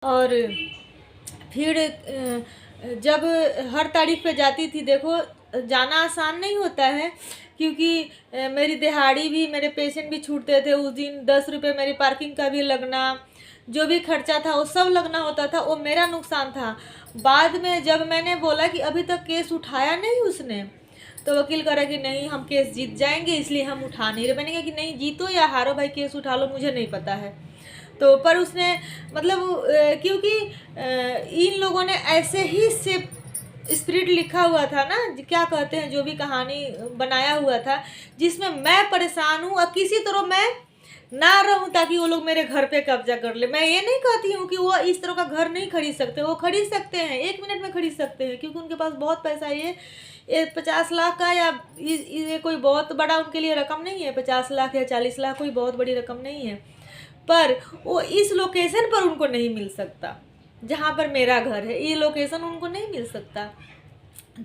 और फिर जब हर तारीख पे जाती थी, देखो जाना आसान नहीं होता है, क्योंकि मेरी दिहाड़ी भी, मेरे पेशेंट भी छूटते थे उस दिन। 10 रुपये मेरी पार्किंग का भी लगना, जो भी खर्चा था वो सब लगना होता था, वो मेरा नुकसान था। बाद में जब मैंने बोला कि अभी तक केस उठाया नहीं उसने, तो वकील कह रहा कि नहीं हम केस जीत जाएंगे इसलिए हम उठा नहीं रहे। मैंने कहा कि नहीं, जीतो या हारो भाई, केस उठा लो, मुझे नहीं पता है। तो पर उसने मतलब क्योंकि इन लोगों ने ऐसे ही से स्पिरिट लिखा हुआ था ना, क्या कहते हैं, जो भी कहानी बनाया हुआ था, जिसमें मैं परेशान हूँ और किसी तरह मैं ना रहूँ ताकि वो लोग मेरे घर पे कब्जा कर ले। मैं ये नहीं कहती हूँ कि वो इस तरह का घर नहीं खरीद सकते, वो खरीद सकते हैं, 1 मिनट में खरीद सकते हैं, क्योंकि उनके पास बहुत पैसा है। ये 50 लाख का या ये कोई बहुत बड़ा उनके लिए रकम नहीं है। 50 लाख या 40 लाख कोई बहुत बड़ी रकम नहीं है, पर वो इस लोकेशन पर उनको नहीं मिल सकता जहाँ पर मेरा घर है। ये लोकेशन उनको नहीं मिल सकता।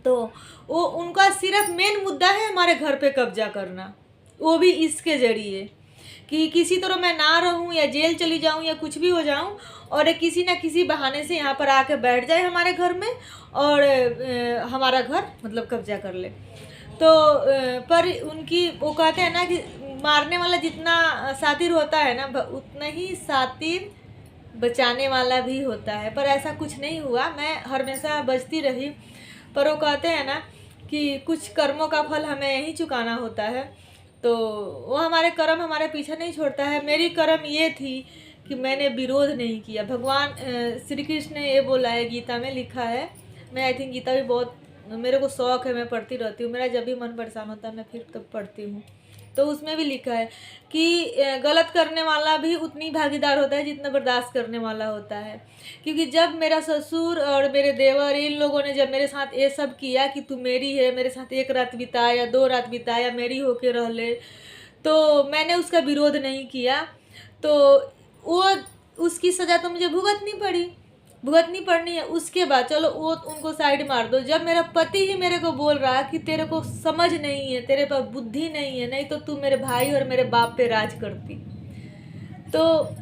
तो वो उनका सिर्फ मेन मुद्दा है हमारे घर पे कब्जा करना, वो भी इसके जरिए कि किसी तरह मैं ना रहूं या जेल चली जाऊं या कुछ भी हो जाऊं, और किसी ना किसी बहाने से यहाँ पर आके बैठ जाए हमारे घर में और हमारा घर मतलब कब्जा कर ले। तो पर उनकी वो कहते हैं ना कि मारने वाला जितना शातिर होता है ना, उतना ही शातिर बचाने वाला भी होता है। पर ऐसा कुछ नहीं हुआ, मैं हमेशा बचती रही। पर वो कहते हैं ना कि कुछ कर्मों का फल हमें यहीं चुकाना होता है। तो वो हमारे कर्म हमारे पीछे नहीं छोड़ता है। मेरी कर्म ये थी कि मैंने विरोध नहीं किया। भगवान श्री कृष्ण ने ये बोला है, गीता में लिखा है। मैं आई थिंक गीता भी बहुत मेरे को शौक़ है, मैं पढ़ती रहती हूँ। मेरा जब भी मन परेशान होता है मैं फिर तब पढ़ती हूँ। तो उसमें भी लिखा है कि गलत करने वाला भी उतनी भागीदार होता है जितना बर्दाश्त करने वाला होता है। क्योंकि जब मेरा ससुर और मेरे देवर, इन लोगों ने जब मेरे साथ ये सब किया कि तू मेरी है, मेरे साथ 1 रात बिता या 2 रात बिता या मेरी होके रह ले, तो मैंने उसका विरोध नहीं किया। तो वो उसकी सज़ा तो मुझे भुगतनी पड़नी है। उसके बाद चलो वो उनको साइड मार दो। जब मेरा पति ही मेरे को बोल रहा कि तेरे को समझ नहीं है, तेरे पास बुद्धि नहीं है, नहीं तो तू मेरे भाई और मेरे बाप पे राज करती, तो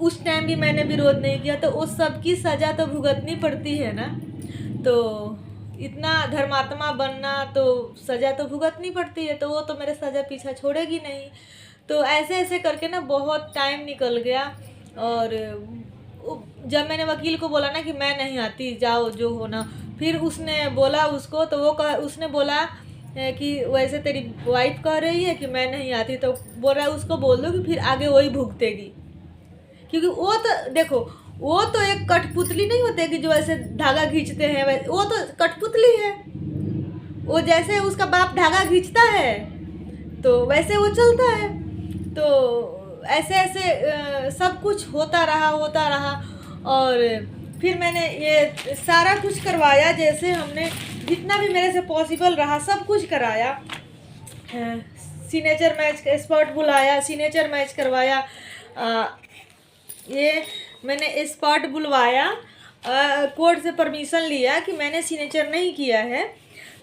उस टाइम भी मैंने विरोध नहीं किया। तो उस सब की सज़ा तो भुगतनी पड़ती है ना। तो इतना धर्मात्मा बनना तो सज़ा तो भुगतनी पड़ती है। तो वो तो मेरे सज़ा पीछा छोड़ेगी नहीं। तो ऐसे ऐसे करके ना बहुत टाइम निकल गया। और जब मैंने वकील को बोला ना कि मैं नहीं आती, जाओ जो होना, फिर उसने बोला उसको, तो उसने बोला कि वैसे तेरी वाइफ कह रही है कि मैं नहीं आती, तो बोल रहा है उसको बोल दो कि फिर आगे वही भुगतेगी। क्योंकि वो तो देखो, वो तो एक कठपुतली नहीं होते कि जो ऐसे धागा खींचते हैं, वो तो कठपुतली है। वो जैसे उसका बाप धागा खींचता है तो वैसे वो चलता है। तो ऐसे ऐसे सब कुछ होता रहा। और फिर मैंने ये सारा कुछ करवाया, जैसे हमने जितना भी मेरे से पॉसिबल रहा सब कुछ कराया। सिग्नेचर मैच का स्पॉट बुलाया, सिग्नेचर मैच करवाया। ये मैंने स्पॉट बुलवाया, कोर्ट से परमिशन लिया कि मैंने सिग्नेचर नहीं किया है।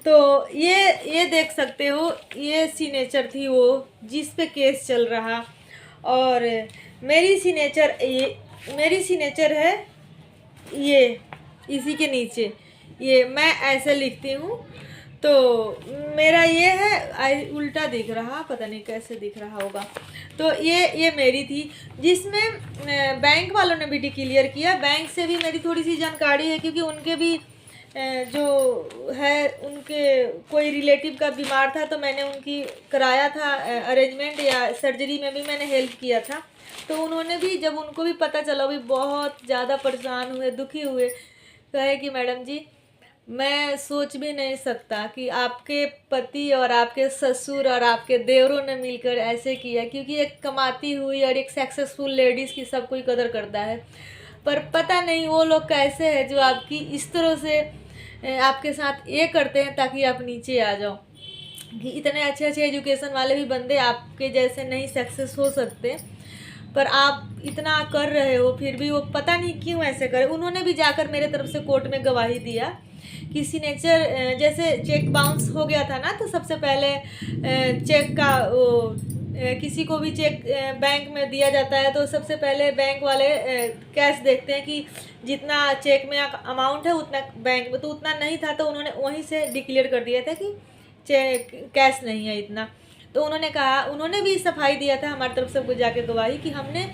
तो ये देख सकते हो, ये सिग्नेचर थी वो जिस पे केस चल रहा। और मेरी सिग्नेचर है ये, इसी के नीचे ये मैं ऐसे लिखती हूँ। तो मेरा ये है, उल्टा दिख रहा, पता नहीं कैसे दिख रहा होगा। तो ये मेरी थी, जिसमें बैंक वालों ने भी डिक्लेयर किया। बैंक से भी मेरी थोड़ी सी जानकारी है, क्योंकि उनके भी जो है, उनके कोई रिलेटिव का बीमार था, तो मैंने उनकी कराया था अरेंजमेंट, या सर्जरी में भी मैंने हेल्प किया था। तो उन्होंने भी, जब उनको भी पता चला, भी बहुत ज़्यादा परेशान हुए, दुखी हुए, कहे कि मैडम जी मैं सोच भी नहीं सकता कि आपके पति और आपके ससुर और आपके देवरों ने मिलकर ऐसे किया। क्योंकि एक कमाती हुई और एक सक्सेसफुल लेडीज़ की सब कोई कदर करता है, पर पता नहीं वो लोग कैसे हैं जो आपकी इस तरह से आपके साथ ये करते हैं ताकि आप नीचे आ जाओ। कि इतने अच्छे अच्छे एजुकेशन वाले भी बंदे आपके जैसे नहीं सक्सेस हो सकते, पर आप इतना कर रहे हो, फिर भी वो पता नहीं क्यों ऐसे करे। उन्होंने भी जाकर मेरे तरफ से कोर्ट में गवाही दिया कि सिग्नेचर, जैसे चेक बाउंस हो गया था ना, तो सबसे पहले चेक का वो किसी को भी चेक बैंक में दिया जाता है तो सबसे पहले बैंक वाले कैश देखते हैं कि जितना चेक में अमाउंट है उतना बैंक में, तो उतना नहीं था तो उन्होंने वहीं से डिक्लेयर कर दिया था कि चेक कैश नहीं है इतना। तो उन्होंने कहा, उन्होंने भी सफाई दिया था हमारी तरफ से जाके गवाही कि हमने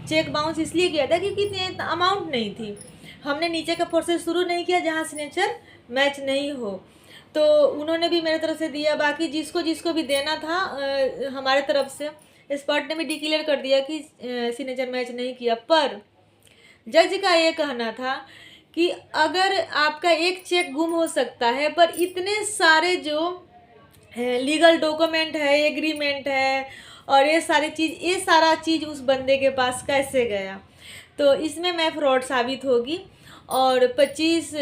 चेक बाउंस इसलिए किया था क्योंकि इतना अमाउंट नहीं थी, हमने नीचे का प्रोसेस शुरू नहीं किया जहाँ सिग्नेचर मैच नहीं हो। तो उन्होंने भी मेरे तरफ से दिया, बाकी जिसको जिसको भी देना था हमारे तरफ से एक्सपर्ट ने भी डिक्लेयर कर दिया कि सिग्नेचर मैच नहीं किया। पर जज का ये कहना था कि अगर आपका एक चेक गुम हो सकता है पर इतने सारे जो लीगल डॉक्यूमेंट है, एग्रीमेंट है और ये सारा चीज़ उस बंदे के पास कैसे गया, तो इसमें मैं फ्रॉड साबित होगी और 25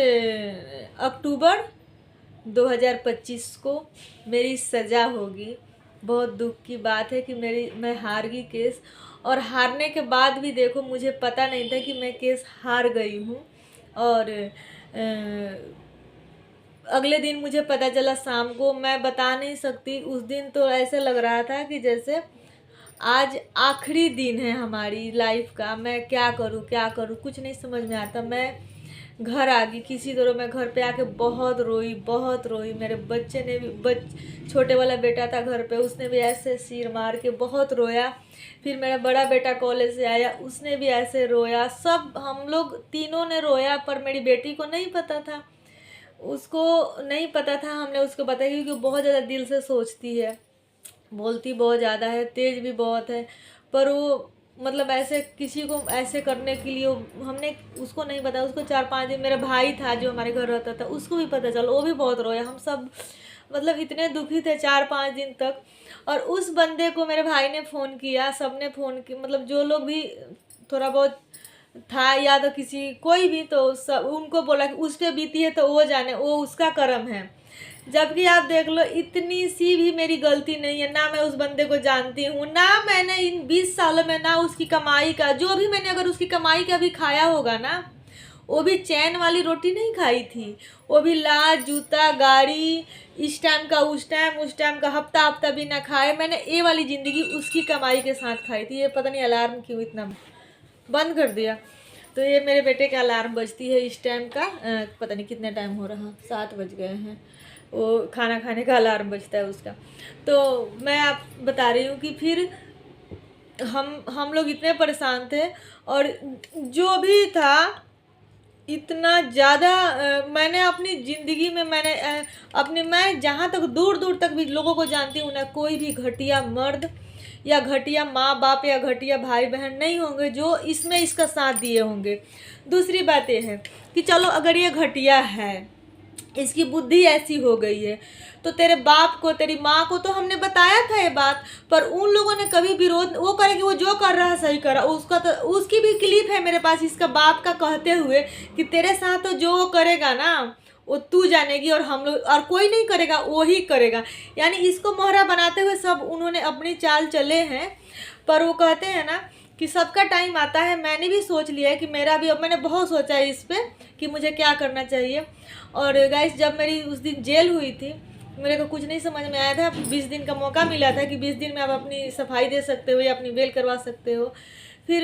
अक्टूबर 2025 को मेरी सज़ा होगी। बहुत दुख की बात है कि मैं हार गई केस, और हारने के बाद भी देखो मुझे पता नहीं था कि मैं केस हार गई हूँ। और अगले दिन मुझे पता चला शाम को, मैं बता नहीं सकती, उस दिन तो ऐसे लग रहा था कि जैसे आज आखिरी दिन है हमारी लाइफ का। मैं क्या करूँ कुछ नहीं समझ में आता। मैं घर आ गई किसी तरह, मैं घर पे आके बहुत रोई। मेरे बच्चे ने भी, छोटे वाला बेटा था घर पे, उसने भी ऐसे सिर मार के बहुत रोया। फिर मेरा बड़ा बेटा कॉलेज से आया, उसने भी ऐसे रोया। सब हम लोग तीनों ने रोया, पर मेरी बेटी को नहीं पता था, उसको नहीं पता था। हमने उसको बताया क्योंकि वो बहुत ज़्यादा दिल से सोचती है, बोलती बहुत ज़्यादा है, तेज़ भी बहुत है, पर वो मतलब ऐसे किसी को ऐसे करने के लिए हमने उसको नहीं बताया। उसको 4-5 दिन, मेरा भाई था जो हमारे घर रहता था, उसको भी पता चला, वो भी बहुत रोया। हम सब मतलब इतने दुखी थे 4-5 दिन तक। और उस बंदे को मेरे भाई ने फ़ोन किया, सब ने फ़ोन किया, मतलब जो लोग भी थोड़ा बहुत था या तो किसी कोई भी, तो सब उनको बोला कि उस पर बीती है तो वो जाने, वो उसका कर्म है। जबकि आप देख लो इतनी सी भी मेरी गलती नहीं है, ना मैं उस बंदे को जानती हूँ, ना मैंने इन 20 सालों में ना उसकी कमाई का, जो भी मैंने अगर उसकी कमाई का भी खाया होगा ना, वो भी चैन वाली रोटी नहीं खाई थी, वो भी लाज, जूता, गाड़ी, इस टाइम का उस टाइम का, हफ्ता भी ना खाए। मैंने ये वाली ज़िंदगी उसकी कमाई के साथ खाई थी। ये पता नहीं अलार्म क्यों इतना बंद कर दिया। तो ये मेरे बेटे का अलार्म बजती है इस टाइम का, पता नहीं कितना टाइम हो रहा, 7 बज गए हैं, वो खाना खाने का अलार्म बजता है उसका। तो मैं आप बता रही हूँ कि फिर हम लोग इतने परेशान थे, और जो भी था इतना ज़्यादा मैंने अपनी ज़िंदगी में मैं जहाँ तक दूर तक भी लोगों को जानती हूँ ना, कोई भी घटिया मर्द या घटिया माँ बाप या घटिया भाई बहन नहीं होंगे जो इसमें इसका साथ दिए होंगे। दूसरी बात ये है कि चलो अगर ये घटिया है, इसकी बुद्धि ऐसी हो गई है, तो तेरे बाप को, तेरी माँ को तो हमने बताया था ये बात, पर उन लोगों ने कभी विरोध, वो करे कि वो जो कर रहा है सही कर रहा। उसका तो उसकी भी क्लिप है मेरे पास, इसका बाप का कहते हुए कि तेरे साथ तो जो वो करेगा ना वो तू जानेगी, और हम लोग, और कोई नहीं करेगा, वो ही करेगा। यानी इसको मोहरा बनाते हुए सब उन्होंने अपनी चाल चले हैं। पर वो कहते हैं ना कि सबका टाइम आता है। मैंने भी सोच लिया है कि मेरा भी, अब मैंने बहुत सोचा है इस पर कि मुझे क्या करना चाहिए। और गाइस, जब मेरी उस दिन जेल हुई थी, मेरे को कुछ नहीं समझ में आया था। 20 दिन का मौका मिला था कि 20 दिन में आप अपनी सफाई दे सकते हो या अपनी बेल करवा सकते हो। फिर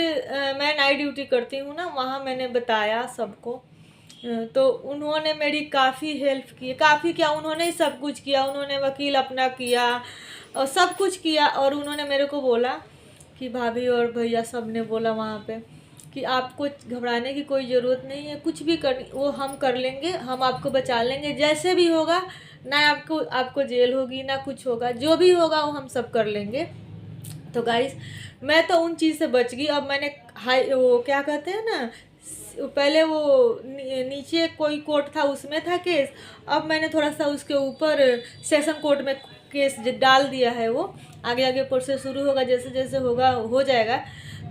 मैं नाइट ड्यूटी करती हूँ ना, वहाँ मैंने बताया सबको, तो उन्होंने मेरी काफ़ी हेल्प की, काफ़ी क्या, उन्होंने ही सब कुछ किया। उन्होंने वकील अपना किया और सब कुछ किया, और उन्होंने मेरे को बोला कि भाभी और भैया सब ने बोला वहाँ पे कि आपको घबराने की कोई ज़रूरत नहीं है, कुछ भी वो हम कर लेंगे, हम आपको बचा लेंगे, जैसे भी होगा ना, आपको जेल होगी ना कुछ होगा, जो भी होगा वो हम सब कर लेंगे। तो गाइस, मैं तो उन चीज़ से बच गई। अब मैंने वो क्या कहते हैं ना, पहले वो नीचे कोई कोर्ट था उसमें था केस, अब मैंने थोड़ा सा उसके ऊपर सेशन कोर्ट में केस डाल दिया है। वो आगे प्रोसेस शुरू होगा, जैसे जैसे होगा हो जाएगा।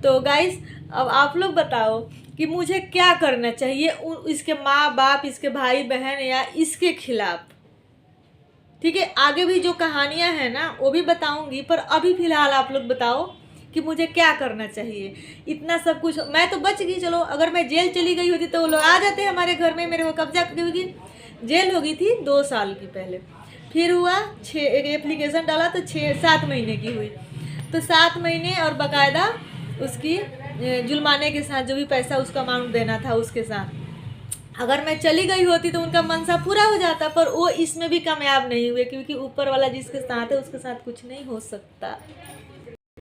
तो गाइस, अब आप लोग बताओ कि मुझे क्या करना चाहिए इसके माँ बाप, इसके भाई बहन या इसके खिलाफ। ठीक है, आगे भी जो कहानियाँ हैं ना वो भी बताऊंगी, पर अभी फ़िलहाल आप लोग बताओ कि मुझे क्या करना चाहिए। इतना सब कुछ, मैं तो बच गई। चलो अगर मैं जेल चली गई होती तो वो लोग आ जाते हमारे घर में, मेरे को कब्जा, क्योंकि जेल हो गई थी 2 साल की पहले। फिर हुआ एक एप्लीकेशन डाला तो 6-7 महीने की हुई। तो 7 महीने और बाकायदा उसकी जुर्माने के साथ जो भी पैसा उसका अमाउंट देना था उसके साथ। अगर मैं चली गई होती तो उनका मनसा पूरा हो जाता, पर वो इसमें भी कामयाब नहीं हुए, क्योंकि ऊपर वाला जिसके साथ है उसके साथ कुछ नहीं हो सकता।